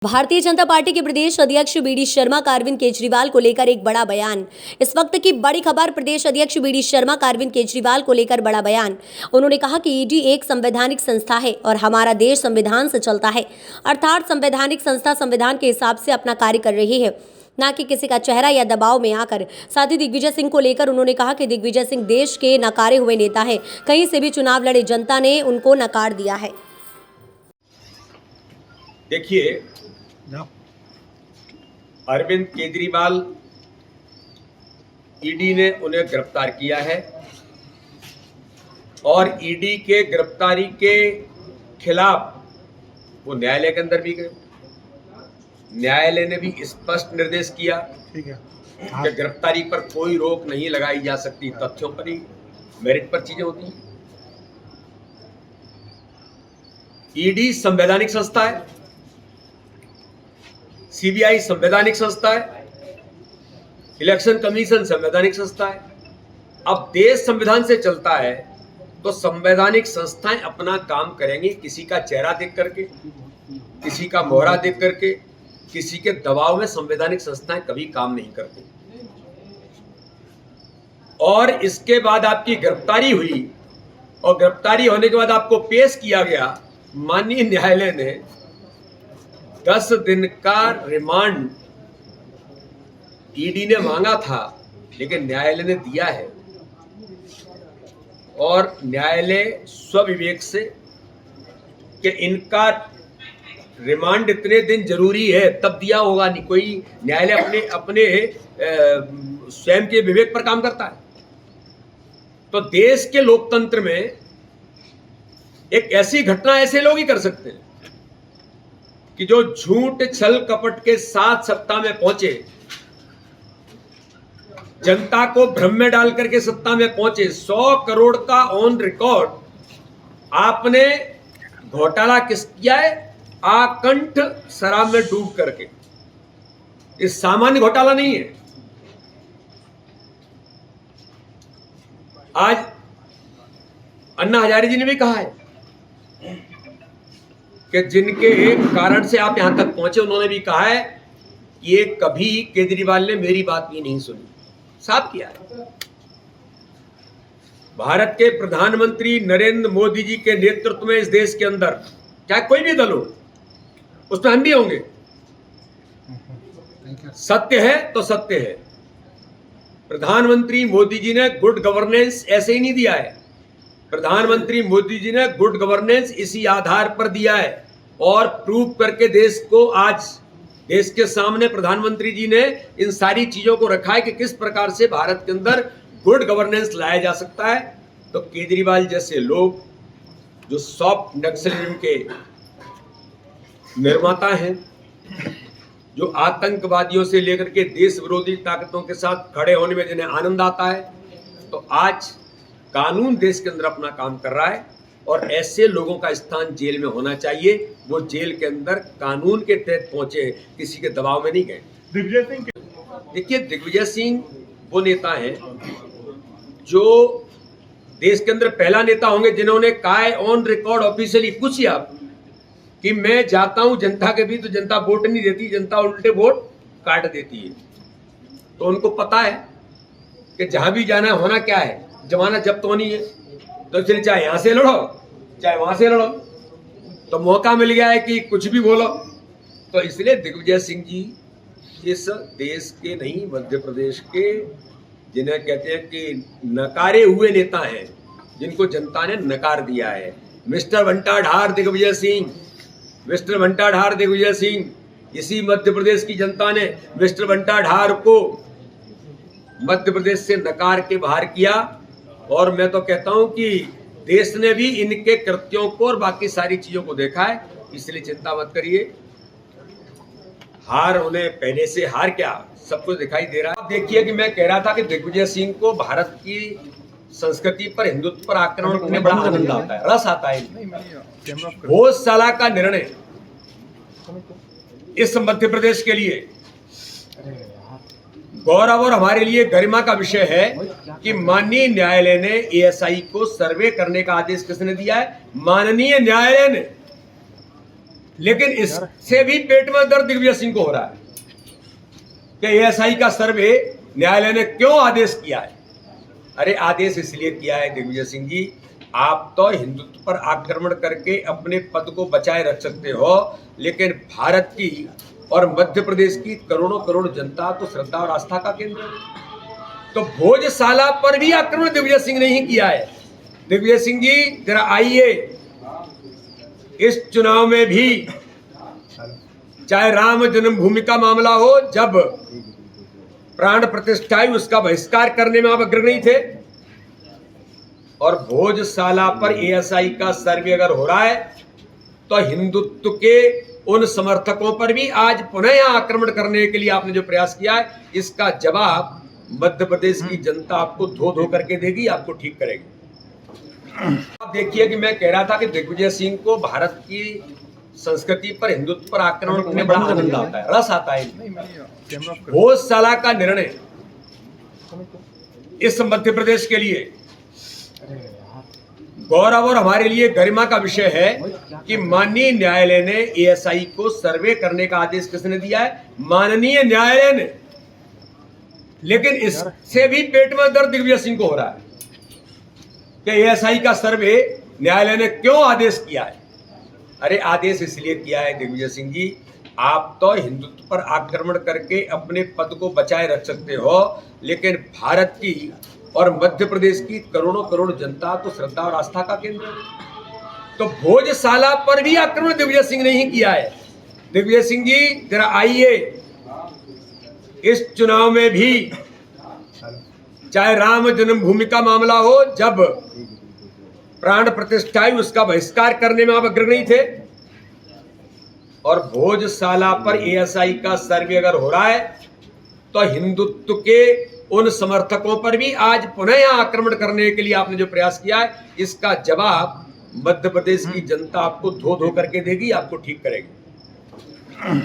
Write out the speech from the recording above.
Bharatiya Janata party के प्रदेश अध्यक्ष BD Sharma का अरविंद केजरीवाल को लेकर एक बड़ा बयान। इस वक्त की बड़ी खबर, प्रदेश अध्यक्ष बीडी शर्मा का अरविंद केजरीवाल को लेकर बड़ा बयान। उन्होंने कहा कि ईडी एक संवैधानिक संस्था है और हमारा देश संविधान से चलता है, अर्थात संवैधानिक संस्था संविधान के हिसाब से अपना कार्य कर रही है, न कि किसी का चेहरा या दबाव में आकर। साथ ही दिग्विजय सिंह को लेकर उन्होंने कहा कि दिग्विजय सिंह देश के नकारे हुए नेता है, कहीं से भी चुनाव लड़े जनता ने उनको नकार दिया है। देखिए, अरविंद केजरीवाल, ईडी ने उन्हें गिरफ्तार किया है और ईडी के गिरफ्तारी के खिलाफ वो न्यायालय के अंदर भी गए। न्यायालय ने भी स्पष्ट निर्देश किया कि गिरफ्तारी पर कोई रोक नहीं लगाई जा सकती, तथ्यों पर ही, मेरिट पर चीजें होती हैं। ईडी संवैधानिक संस्था है, सीबीआई संवैधानिक संस्था है, इलेक्शन कमीशन संवैधानिक संस्था है। अब देश संविधान से चलता है तो संवैधानिक संस्थाएं अपना काम करेंगी। किसी का चेहरा देख करके, किसी का मोहरा देख करके, किसी के दबाव में संवैधानिक संस्थाएं कभी काम नहीं करती। और इसके बाद आपकी गिरफ्तारी हुई और गिरफ्तारी होने के बाद आपको पेश किया गया। माननीय न्यायालय ने 10 दिन का रिमांड ईडी ने मांगा था, लेकिन न्यायालय ने दिया है। और न्यायालय स्वविवेक से कि इनका रिमांड इतने दिन जरूरी है तब दिया होगा, नहीं कोई न्यायालय अपने स्वयं के विवेक पर काम करता है। तो देश के लोकतंत्र में एक ऐसी घटना ऐसे लोग ही कर सकते हैं कि जो झूठ छल कपट के साथ सत्ता में पहुंचे, जनता को भ्रम में डाल करके सत्ता में पहुंचे। 100 करोड़ का ऑन रिकॉर्ड आपने घोटाला किस किया है? आकंठ शराब में डूब करके। इस सामान्य घोटाला नहीं है। आज अन्ना हजारे जी ने भी कहा है कि जिनके एक कारण से आप यहां तक पहुंचे, उन्होंने भी कहा है कि ये कभी केजरीवाल ने मेरी बात भी नहीं सुनी। साफ किया है। भारत के प्रधानमंत्री नरेंद्र मोदी जी के नेतृत्व में इस देश के अंदर, चाहे कोई भी दल हो, उसमें हम भी होंगे। सत्य है तो सत्य है। प्रधानमंत्री मोदी जी ने गुड गवर्नेंस ऐसे ही नहीं दिया है। प्रधानमंत्री मोदी जी ने गुड गवर्नेंस इसी आधार पर दिया है और प्रूव करके देश को आज देश के सामने प्रधानमंत्री जी ने इन सारी चीजों को रखा है कि किस प्रकार से भारत के अंदर गुड गवर्नेंस लाया जा सकता है। तो केजरीवाल जैसे लोग जो सॉफ्ट नक्सलिज्म के निर्माता हैं, जो आतंकवादियों से लेकर के देश विरोधी ताकतों के साथ खड़े होने में जिन्हें आनंद आता है, तो आज कानून देश के अंदर अपना काम कर रहा है और ऐसे लोगों का स्थान जेल में होना चाहिए। वो जेल के अंदर कानून के तहत पहुंचे, किसी के दबाव में नहीं गए। दिग्विजय सिंह, देखिए, दिग्विजय सिंह वो नेता हैं जो देश के अंदर पहला नेता होंगे जिन्होंने कहा है ऑन रिकॉर्ड ऑफिशियली, पूछिए आप, कि मैं जाता हूं जनता के बीच तो जनता वोट नहीं देती, जनता उल्टे वोट काट देती है। तो उनको पता है कि जहां भी जाना होना क्या है, जमाना जब्त होनी है। तो इसलिए चाहे यहां से लड़ो चाहे वहां से लड़ो, तो मौका मिल गया है कि कुछ भी बोलो। तो इसलिए दिग्विजय सिंह जी इस देश के नहीं, मध्य प्रदेश के, जिन्हें कहते हैं कि नकारे हुए नेता हैं, जिनको जनता ने नकार दिया है। Mister Bantadhar Digvijay Singh, mister Bantadhar Digvijay Singh. इसी मध्य प्रदेश की जनता ने मिस्टर बंटाढार को मध्य प्रदेश से नकार के बाहर किया। और मैं तो कहता हूं कि देश ने भी इनके कृत्यों को और बाकी सारी चीजों को देखा है, इसलिए चिंता मत करिए। हार उन्हें पहले से, हार क्या, सब कुछ दिखाई दे रहा है। आप देखिए कि मैं कह रहा था कि दिग्विजय सिंह को भारत की संस्कृति पर, हिंदुत्व पर आक्रमण करने में बड़ा आनंद आता है, रस आता है। बहुत साल का निर्णय इस मध्य प्रदेश के लिए गौरव और हमारे लिए गरिमा का विषय है कि माननीय न्यायालय ने एएसआई को सर्वे करने का आदेश किसने दिया है? माननीय न्यायालय ने। लेकिन इससे भी पेट में दर्द दिग्विजय सिंह को हो रहा है कि एएसआई का सर्वे न्यायालय ने क्यों आदेश किया है। अरे आदेश इसलिए किया है दिग्विजय सिंह जी, आप तो हिंदुत्व पर आक्रमण करके अपने पद को बचाए रख सकते हो, लेकिन भारत की और मध्य प्रदेश की करोड़ों करोड़ जनता तो श्रद्धा और आस्था का केंद्र है। तो भोजशाला पर भी आक्रमण दिग्विजय सिंह ने ही किया है। दिग्विजय सिंह जी जरा आइए, इस चुनाव में भी चाहे राम जन्मभूमि का मामला हो, जब प्राण प्रतिष्ठा हुई उसका बहिष्कार करने में आप अग्रणी थे, और भोजशाला पर एएसआई का सर्वे अगर हो रहा है तो हिंदुत्व के उन समर्थकों पर भी आज पुनः यहां आक्रमण करने के लिए आपने जो प्रयास किया है, इसका जवाब मध्य प्रदेश की जनता आपको धो धो करके देगी, आपको ठीक करेगी। आप देखिए कि मैं कह रहा था कि दिग्विजय सिंह को भारत की संस्कृति पर, हिंदुत्व पर आक्रमण करने बड़ा आनंद आता है, रस आता है। भोजशाला का निर्णय इस मध्य प्रदेश के लिए गौरव और हमारे लिए गरिमा का विषय है कि माननीय न्यायालय ने एएसआई को सर्वे करने का आदेश किसने दिया है? माननीय न्यायालय ने। लेकिन इससे भी पेट में दर्द दिग्विजय सिंह को हो रहा है कि एएसआई का सर्वे न्यायालय ने क्यों आदेश किया है। अरे आदेश इसलिए किया है दिग्विजय सिंह जी, आप तो हिंदुत्व पर आक्रमण करके अपने पद को बचाए रख सकते हो, लेकिन भारत की और मध्य प्रदेश की करोड़ों करोड़ जनता तो श्रद्धा और आस्था का केंद्र है। तो भोजशाला पर भी आक्रमण दिग्विजय सिंह ने ही किया है। दिग्विजय सिंह जी जरा आइए, इस चुनाव में भी चाहे राम जन्मभूमि का मामला हो, जब प्राण प्रतिष्ठा हुई उसका बहिष्कार करने में आप अग्रणी थे, और भोजशाला पर एएसआई का सर्वे अगर हो रहा है तो हिंदुत्व के उन समर्थकों पर भी आज पुनः यहां आक्रमण करने के लिए आपने जो प्रयास किया है, इसका जवाब मध्य प्रदेश की जनता आपको धो धो करके देगी, आपको ठीक करेगी।